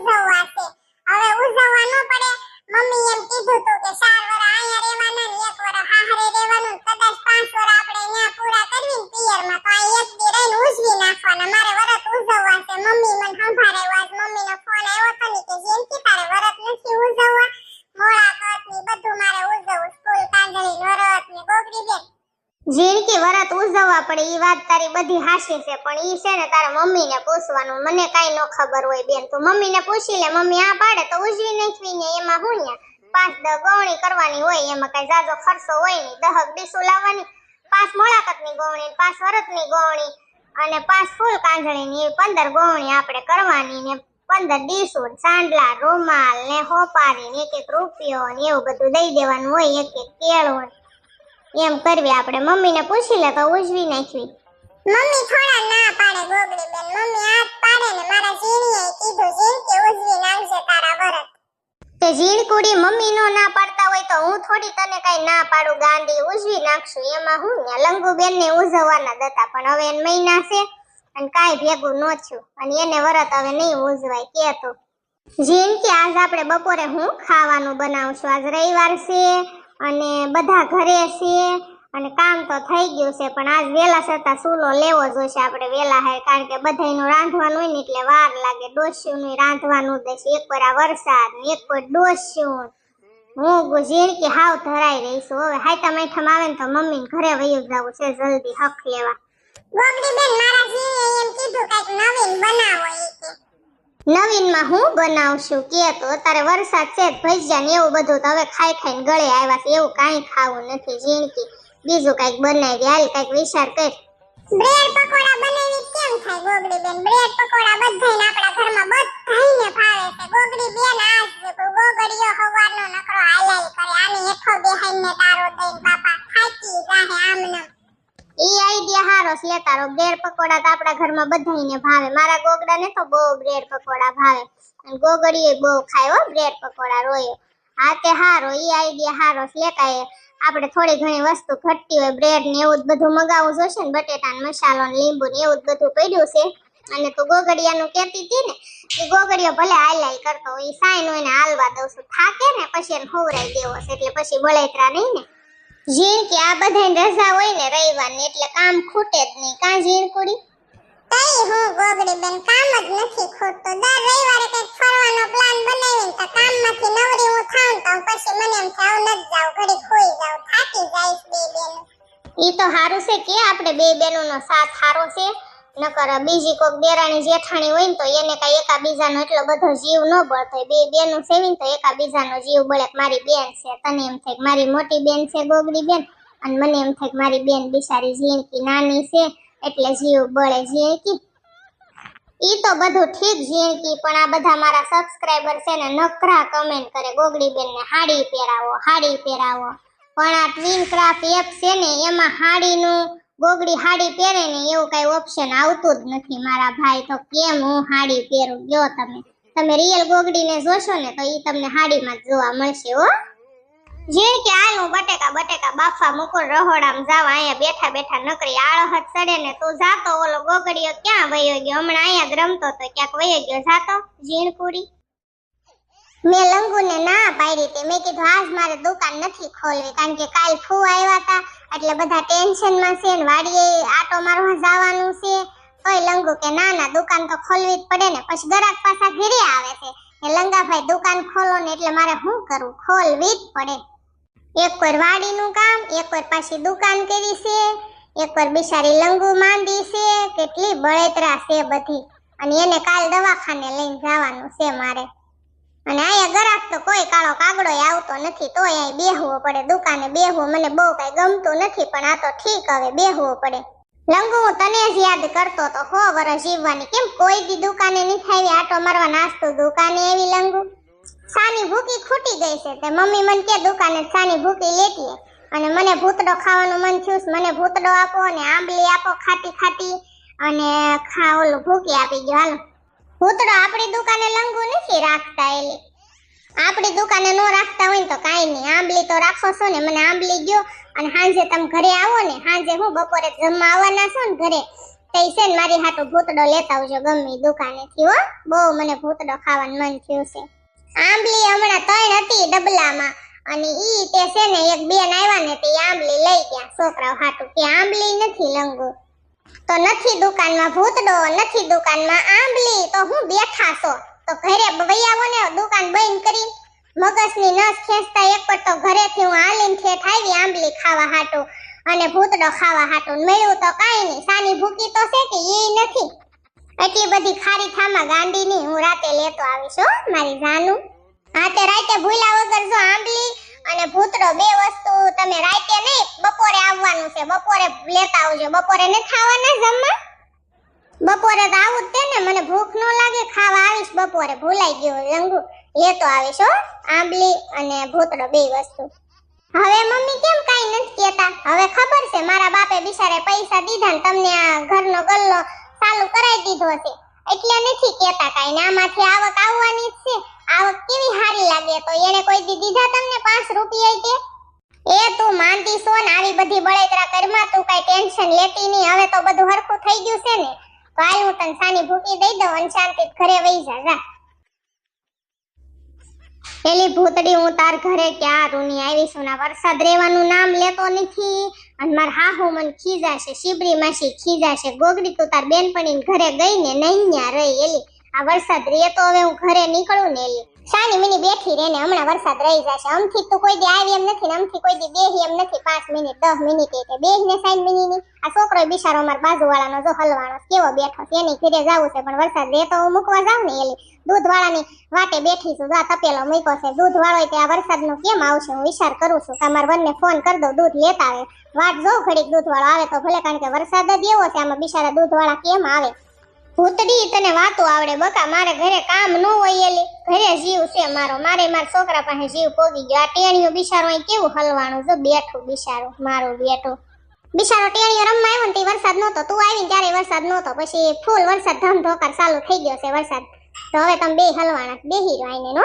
ઉજવવા છે. હવે ઉજવવા ન પડે. મમ્મી એમ કીધું તું કે 4 વરા અહીંયા રહેવાના ને 1 વરા હાહરે રહેવાનું, કદાચ 5 વરા આપણે અહીંયા પૂરા કરવી ને પિયરમાં, તો આ એક દી રહીને ઉજવી નાખવાના. મારે વરત ઉજવવા છે. મમ્મી મને સંભાળાવ્યો. આજ મમ્મીનો ફોન આવ્યો તો ને કે જિંદગી તારે વરત નથી ઉજવવા, મોળાકત ને બધું મારે ઉજવવું, સ્કૂલ કાંજળી વરત ને ગોગડી બેન. જીણકી વરત ઉજવવા પડે ઈ વાત તારી બધી હાશી છે, પણ ઈ છે ને તારા મમ્મીને પૂછવાનું. મને કાઈ નો ખબર હોય બેન, તું મમ્મીને પૂછી લે. મમ્મી આ પાડે તો ઉજવી નાખવી ને. એમાં હું ન્યા 5-10 ગવણી કરવાની હોય, એમાં કઈ જાજો ખર્ચો હોય નહીં. 10 ડીશું લાવવાની, 5 મોળાકતની ગવણી, 5 વરતની ગવણી અને 5 ફૂલ કાંજળીની, 15 ગવણી આપણે કરવાની ને 15 ડીશું, ચાંદલા, રૂમાલ ને હોપારી ને 1-1 રૂપિયો ને એવું બધું દઈ દેવાનું હોય, 1-1 કેળું એમ કરવી આપણે. મમ્મીને પૂછી લે તો ઉજવી નાખવી. મમ્મી થોડા ના પાડે ગોગડી બેન, મમ્મી હાથ પાડે ને. મારા જીણીએ કીધું જીણકી ઉજવી નાખજે તારા વરત. તે જીણકુડી મમ્મી નો ના પાડતા હોય તો હું થોડી તને કઈ ના પાડું ગાંડી, ઉજવી નાખશું. એમાં હું ને લંગુબેન ને ઉજવવાના દતા, પણ હવે એને મહિના છે અને કાઈ ભેગું નો થયું અને એને વરત હવે નહીં ઉજવાય. કે તો જીણકી આજ આપણે બપોરે હું ખાવાનું બનાવશું. આજ રવિવાર છે અને બધા ઘરે છે અને કામ તો થઈ ગયું છે, પણ આજ વેલા છતાં સૂલો લેવો જોઈશે આપણે વેલા હે, કારણ કે બધાયનું રાંધવાનું હોય ને એટલે વાર લાગે. ડોસ્યુંનું રાંધવાનું દેશે, એક પર આ વરસાદ ને એક પર ડોસ્યું. હું જીણકી હાવ ધરાઈ રહીશું. હવે હાઈતા માઠામ આવે ને તો મમ્મીને ઘરે વયું જવું છે જલ્દી હક લેવા. ગોગડી બેન મારા જીણીએ એમ કીધું કઈક નવીન બનાવો ઈ કે. નવીનમાં હું બનાવશું કે તો અત્યારે વરસાદ છે, ભજીયા ને એવું બધું તો હવે ખાઈ ખાઈને ગળે આવ્યા છે, એવું કાંઈ ખાવું નથી જીણકી. બીજું કઈક બનાવી હાલ, કઈક વિચાર કર. બ્રેડ પકોડા બનાવી કેમ થાય ગોગડી બેન? બ્રેડ પકોડા બધાયને આપણા ઘરમાં બધાયને ભાવે છે. ગોગડી બેન આજ ગોગડીઓ હવારનો નકરો હાલાઈ કરે, આની હેઠો બેહાઈને તારો દઈને બાપા થાકી જાહે આમને. ઈ આઈડિયા હારો છે લે તારો. બ્રેડ પકોડા તો આપણા ઘરમાં બધાયને ભાવે. મારા ગોગડાને તો બહુ બ્રેડ પકોડા ભાવે અને ગોગડીએ બહુ ખાય હો બ્રેડ પકોડા રોયો. હા તે હારો, ઈ આઈડિયા હારો છે લે. કાંઈ આપણે થોડી ઘણી વસ્તુ ઘટતી હોય, બ્રેડ ને એવું જ બધું મગાવવું જોઈશે ને, બટેટા ને મસાલો ને લીંબુ ને એવું જ બધું પડ્યું છે. અને તું ગોગડિયાનું કહેતી હતી ને, એ ગોગડીઓ ભલે હાલાઈ કરતો હોય, ઈ સાઈન હોય ને હાલવા દઉં છું. થાકે ને પછી એને ખવરાઈ દેવો છે, એટલે પછી બળેતરા નહીં ને. જીણકી આ બધાને રજા હોય ને રવિવારની, એટલે કામ ખૂટે જ નહીં. કાં જીણકુડી? તઈ હું ગોગડી બેન કામ જ નથી ખૂટતું. દર રવિવારે કઈક ફરવાનો પ્લાન બનાવીને તો કામમાંથી નવરી હું થાઉં તો પછી મને એમ થાવ નથી જાવ, ઘડી ખોઈ જાવ, થાકી જઈશ બે બેન. ઈ તો હારું છે કે આપણે બે બેનોનો સાથ હારો છે. નકર બીજી કોક દેરાણી જેઠાણી હોય ને તો એને કઈ એકાબીજાનો એટલો બધો જીવ ન બળતો. બે બેનું સેવીને તો એકાબીજાનો જીવ બળે. મારી બેન છે, તને એમ થાય મારી મોટી બેન છે ગોગડી બેન, અને મને એમ થાય મારી બેન બિચારી જીણકી નાની છે એટલે જીવ બળે. જીણકી ઈ તો બધું ઠીક જીણકી, પણ આ બધા મારા સબસ્ક્રાઇબર છે ને નકરા કમેન્ટ કરે ગોગડી બેન ને હાડી પહેરાવો, હાડી પહેરાવો. પણ આ ટ્વિન ક્રાફ્ટ એપ છે ને એમાં હાડીનું ગોગડી હાડી પહેરે ને એવું કઈ ઓપ્શન આવતું જ નથી મારા ભાઈ. તો કેમ હું હાડી પહેરું? જો તમે રિયલ ગોગડીને જોશો ને તો ઈ તમને હાડીમાં જ જોવા મળશે હો. જીણકી હાલ હું બટેકા બાફા મુકું રહોડામાં જાવ. અહીંયા બેઠા બેઠા નકરી આળહત ચડે ને. તું જાતો ઓલો ગોગડીઓ ક્યાં વયો ગયો? હમણાં અહીંયા જ રમતો તો ક્યાંક વયો ગયો. જાતો જીણકુડી. મેં લંગુને ના પાડી હતી. મેં કીધું આજ મારે દુકાન નથી ખોલવી, કારણ કે કાલ ફૂ આવ્યા હતા એટલે બધા ટેન્શનમાં છે ને વાડીએ આટો મારવા જવાનું છે. તોય લંગુ કે ના દુકાન તો ખોલવી જ પડે ને. પછી ગરાક પાછા ઘરે આવે છે કે લંગાભાઈ દુકાન ખોલો ને, એટલે મારે શું કરવું? ખોલવી જ પડે. એક વાર વાડીનું કામ, એક વાર પાછી દુકાન કરી છે, એક વાર બિચારી લંગુ માંદી છે. કેટલી બળેતરા છે બધી. અને એને કાલ દવાખાને લઈને જવાનું છે મારે. અને અહીંયા ગરાક તો કોઈ કાળો કાગડો આવતો નથી, તોય અહીં બેહવો પડે. દુકાને બેહવું મને બહુ કઈ ગમતું નથી, પણ આ તો ઠીક, હવે બેહવું પડે. લંગુ હું તને જ યાદ કરતો તો 100 વર્ષ જીવવાની. કેમ કોઈ દી દુકાને નથી આવી આટો મારવા? નાસ્તો દુકાને એવી લંગુ સાની ભૂકી ખૂટી ગઈ છે. તે મમ્મી મને કે દુકાને સાની ભૂકી લેતી, અને મને ભૂતડો ખાવાનું મન થયું. મને ભૂતડો આપો અને આંબલી આપો ખાટી અને ઓલું ભૂકી આપી ગયો. હાલો ભૂતડો આપણી દુકાને લંગુ નથી રાખતા. એટલે આપણી દુકાને નો રાખતા હોય ને તો કાઈ નહીં, આંબલી તો રાખો છો ને. મને આંબલી ગયો. અને સાંજે તમે ઘરે આવો ને, સાંજે હું બપોરે જમવા આવવાના છો ને ઘરે, તે છે ને મારી હાટુ ભૂતડો લેતા આવજો ગમે ઈ દુકાનેથી હો. બહુ મને ભૂતડો ખાવાનું મન થયું છે. આંબલી હમણાં 3 હતી ડબલામાં અને ઈ તે છે ને એક બેન આવ્યા ને તે આંબલી લઈ ગયા છોકરાઓ હાટુ કે આંબલી નથી લંગુ. તો નથી દુકાનમાં ભૂતડો, નથી દુકાનમાં આંબલી, તો હું બેઠા છો તો ઘરે વૈયાવો ને દુકાન બંધ કરી મગજની નસ ખેંચતા એક પર તો ઘરેથી હું હાલીને ઠેઠ આવી આંબલી ખાવા હાટુ અને ભૂતડો ખાવા હાટુ. મળ્યું તો કાઈ નહીં, સાની ભૂકી તો છે કે ઈ નથી. એટલી બધી ખારી થામાં ગાંડી ની હું રાતે લેતો આવીશ હો મારી જાનું. હા તે રાતે ભૂલા વગર જો આંબલી અને ભૂતડો બે વસ્તુ તમે રાતે નહીં બપોરે આવવાનું છે, બપોરે લેતા આવજો. બપોરે ન ખાવાના જમવા, બપોરે તો આવું જ તે ને, મને ભૂખ ન લાગે ખાવા આવીશ બપોરે. ભૂલાઈ ગયું લંગુ લેતો આવીશ હો આંબલી અને ભૂતડો બે વસ્તુ. હવે મમ્મી કેમ કાઈ નથી કહેતા? હવે ખબર છે મારા બાપે બિચારે પૈસા દીધા ને તમને આ ઘરનો ગલ્લો ચાલુ કરાવી દીધો છે એટલે નથી કહેતા કાઈ. ને આમાંથી આવક આવવાની જ છે. આવક કેવી હારી લાગે તો એને કોઈ દી દીધા તમને 5 રૂપિયા કે? એ તું માનતી છો ને આવી બધી બળેતરા કરમાં, તું કઈ ટેન્શન લેતી નહીં. હવે તો બધું હરખું થઈ ગયું છે ને, તો હાલ હું તને સાની ભૂકી દઈ દઉં અને શાંતિ ઘરે વઈ જા. પેલી ભૂતડી હું તાર ઘરે ક્યાં રૂની આવી છું ના વરસાદ રહેવાનું નામ લેતો નથી અને માર હાહુ મન ખીજાશે, શીબરી માસી ખીજાશે. ગોગડી તું તાર બેનપણીને ઘરે ગઈ ને નહીં ન્યા રહી એલી. આ વરસાદ રે તો હવે હું ઘરે નીકળું ને એલી. સાની મિની બેઠી રે ને હમણાં વરસાદ રહી જશે. અમથી તું કોઈ દી આવી એમ નથી ને અમથી કોઈ દી બેહી એમ નથી 5 મિનિટ 10 મિનિટ એટલે બેહી ને સાઈન મિની. આ છોકરો બિચારો માર બાજુવાળાનો જો હલવાણો કેવો બેઠો છે, એની ઘરે જાવું છે પણ વરસાદ રે તો હું મૂકવા જાવ ને એલી. દૂધવાળાની વાટે બેઠી છું, આ તપેલો મૂક્યો છે. દૂધવાળો તે આ વરસાદનો કેમ આવશે હું વિચાર કરું છું કે મારા વનને ફોન કરી દઉં દૂધ લેતા આવે. વાટ જો ઘડીક દૂધવાળો આવે તો ભલે, કારણ કે વરસાદ જ એવો છે આમાં બિચારા દૂધવાળા કેમ આવે. ભૂતડી તને વાતો આવડે બકા, મારે ઘરે કામ ન હોય એલી. ઘરે જીવ છે મારો, મારે મારા છોકરા પાસે જીવ પોગી ગયો. આ ટેણીઓ બિચારો અહીં કેવું હલવાણું જો બેઠું બિચારો મારું બેઠું. બિચારો ટેણીઓ રમવા આવ્યો ને તે વરસાદ નહોતો, તું આવીને ત્યારે વરસાદ નહોતો, પછી ફૂલ વરસાદ ધમધોકાર ચાલુ થઈ ગયો છે વરસાદ. તો હવે તમે બે હલવાણા બેહી રહ્યો આઈને નો.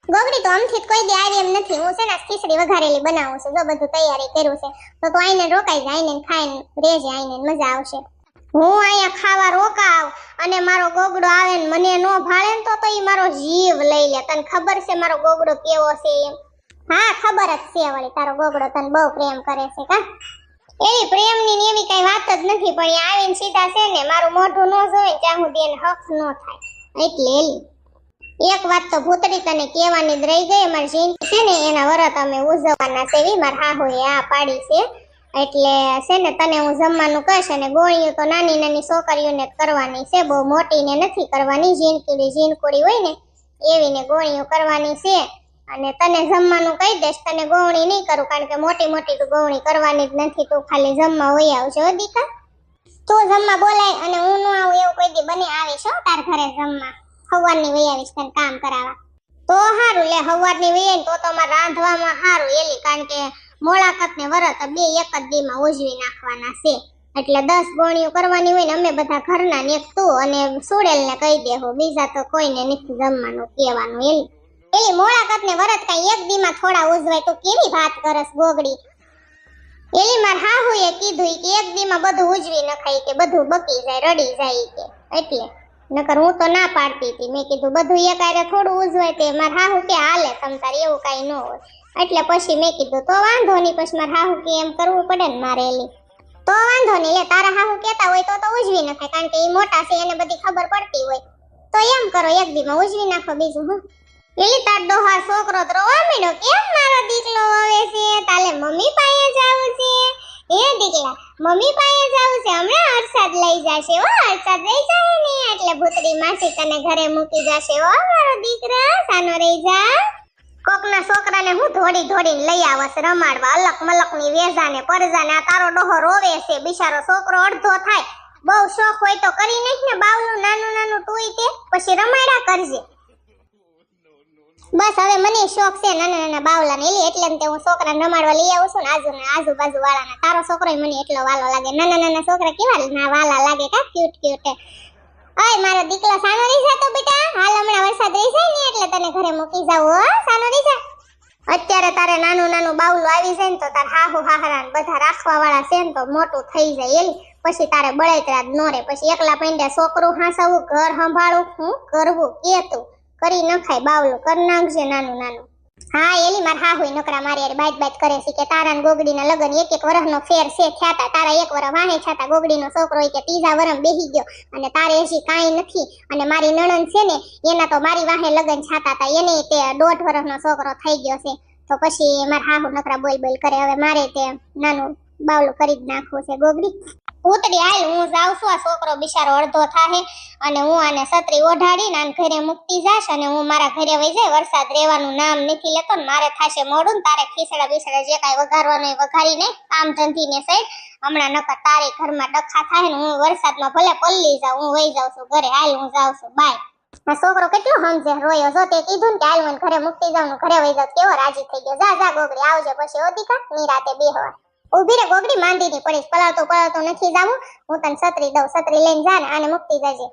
ગોગડી તો અમથી કોઈ દી આવી એમ નથી. હું છે ને ખીચડી વઘારેલી બનાવું છું, જો બધું તૈયારી કર્યું છે. તો તું આઈને રોકાઈ જાય, આઈને ખાઈને રેજે, આઈને મજા આવશે. હું અહીંયા ખાવા રોકાવ અને મારો ગોગડો આવે ને મને નો ભાળે ને તો ઈ મારો જીવ લઈ લે. તને ખબર છે મારો ગોગડો કેવો છે એમ? હા ખબર જ છે વળી, તારો ગોગડો તને બહુ પ્રેમ કરે છે કા? એવી પ્રેમની ને એવી કઈ વાત જ નથી, પણ એ આવીને સીધા છે ને મારું મોઢું ન જોઈ ત્યાં સુધી એને હક ન થાય. એટલે એલી એક વાત તો ભૂતડી તને કહેવાની જ રહી ગઈ. અમારી જિંદગી છે ને એના વરત અમે ઉજવવાના છે, એવી મારા હાહુએ આ પાડી છે. એટલે છે ને તને હું જમવાનું કહીશ અને ગોળીઓ તો નાની નાની છોકરીઓને કરવાની છે, બહુ મોટીને નથી કરવાની. ઝીણકુડી હોય ને એવી ને ગોળીઓ કરવાની છે. અને તને જમવાનું કહી દઈશ, તને ગોવણી નહીં કરું કારણ કે મોટી મોટી તું ગોવણી કરવાની જ નથી. તું ખાલી જમવા હોય આવજો દીકા. તું જમવા બોલાય અને હું ન આવું એવું કોઈ દી બને આવીશ હો તાર ઘરે જમવા. હવારની વહી આવીશ તને કામ કરાવવા. તો હારું લે, હવારની વહી આવીને તો મારે રાંધવામાં હારું એલી, કારણ કે મોળાકત ને વરત બે એક જ દીમાં ઉજવી નાખવાના છે. એટલે 10 ગોણીઓ કરવાની હોય ને અમે બધા ઘરના ને એક તું અને સુડેલ ને કહી દેહો, બીજા તો કોઈને નથી જમવાનું કહેવાનું. એલી મોળાકત ને વરત કઈ એક દીમાં થોડા ઉજવાય તો કેવી વાત કરસ ગોગડી. એલી માર હાહુએ કીધું કે એક દીમાં બધું ઉજવી નખાય કે બધું બકી જાય રડી જાય કે, એટલે નકર હું તો ના પાડતી હતી. મેં કીધું બધું એકારે થોડું ઉજવાય તે માર હાહુ કે હાલે તમ તાર એવું કઈ ન હોય. એટલે પછી મેં કીધું તો વાંધો નહીં, પછી મારા હાહુ કે એમ કરવું પડે ને મારે એલી. તો વાંધો નહીં લે, તારા હાહુ કહેતા હોય તો ઉજવી નખાય, કારણ કે એ મોટા છે એને બધી ખબર પડતી હોય. તો એમ કરો એક દીમાં ઉજવી નાખો. બીજું હું એલી તાર ડોહા છોકરો તો રોવા માંડ્યો, કેમ મારો દીકલો આવે છે? તાલે મમ્મી પાસે જાવું છે? એ દીકલા મમ્મી પાસે જાવું છે, હમણાં હરસાદ લઈ જશે હો. હરસાદ લઈ જાય ને એટલે ભૂતડી માસી તને ઘરે મૂકી જશે હો મારો દીકરા, સાનો રહી જા. કોકના છોકરાને હું ધોડી ધોડીને લઈ આવસ રમાડવા, અલક મલકની વેજાને પરજાને. આ તારો ડોહો રોવે છે બિચારો, છોકરો અડધો થાય. બહુ શોખ હોય તો કરી નાખ ને બાવલું નાનું નાનું ટુઈ તે, પછી રમાડ્યા કરજે. બસ હવે મને શોખ છે નાના નાના બાવલાને એલી, એટલે તે હું છોકરાને રમાડવા લઈ આવું છું ને આજુબાજુ વાળાના. તારો છોકરો મને એટલો વાલો લાગે, નાના નાના છોકરા કેવા ના વાલા લાગે કા, ક્યુટ ક્યુટ. અય મારો દીકલો સાનો રહી જા તો બેટા, હાલ હમણાં વરસાદ રહી જાય ને એટલે તને ઘરે મૂકી જાવ હો, સાનો રહી જા. અત્યારે તારે નાનું નાનું બાવલું આવી જાય ને તો તાર હાહુ હાહરા બધા રાખવા વાળા છે ને તો મોટું થઈ જાય એલી. પછી તારે બળતરા જ નો રે. પછી એકલા પૈંડ્યા છોકરું હાંસવું, ઘર સંભાળવું, હું કરવું કે તું કરી નખાય બાવલું કરી નાખજે નાનું નાનું. હા એલી માર હા હોય નકરા મારી યાર બાત કરે છે કે તારા ને ગોગડીના લગન એક એક વર્ષનો ફેર છે થયાતા. તારા એક વર્ષ વાહે છાતા ગોગડીનો છોકરો હોય કે ત્રીજા વર્ષ બેહી ગયો અને તારે હજી કાંઈ નથી. અને મારી નણંદ છે ને એના તો મારી વાહે લગન છાતા હતા, એને તે 1.5 વર્ષનો છોકરો થઈ ગયો છે. તો પછી માર હાહુ નકરા બોલ બોલ કરે. હવે મારે તે નાનું બાવલું કરી જ નાખવું છે. ગોગડી ઉતરી હાલ, હું જાઉં છું. આ છોકરો બિચારો અડધો થાહે અને હું આને છત્રી ઓઢાડીને આને ઘરે મૂકતી જાશ અને હું મારા ઘરે વઈ જાય. વરસાદ રહેવાનું નામ નથી લેતો ને મારે થાશે મોડું ને તારે ખીસડા બીસડા જે કાંઈ વઘારવાનું એ વઘારી નહીં. કામ ધંધીને સાઈડ હમણાં નકર તારે ઘરમાં ડખા થાય ને હું વરસાદમાં ભલે પલ્લી જાઉં. હું વઈ જાઉં છું ઘરે. હાલ હું જાઉં છું. બાય. આ છોકરો કેટલો સમજે રોયો. જો તે કીધું ને કે હાલ મને ઘરે મૂકતી જાઉં ને ઘરે વઈ જાઉં કેવો રાજી થઈ ગયો. જા જા ગોગડી આવજે પછી ઓદિકા નિરાતે બેહવા. ઉભી રે ગોગડી માંદી ની પડીશ. પલાવતો નથી જાવું. હું તને છત્રી દઉં. છત્રી લઈને જા ને આને મૂકતી જજે.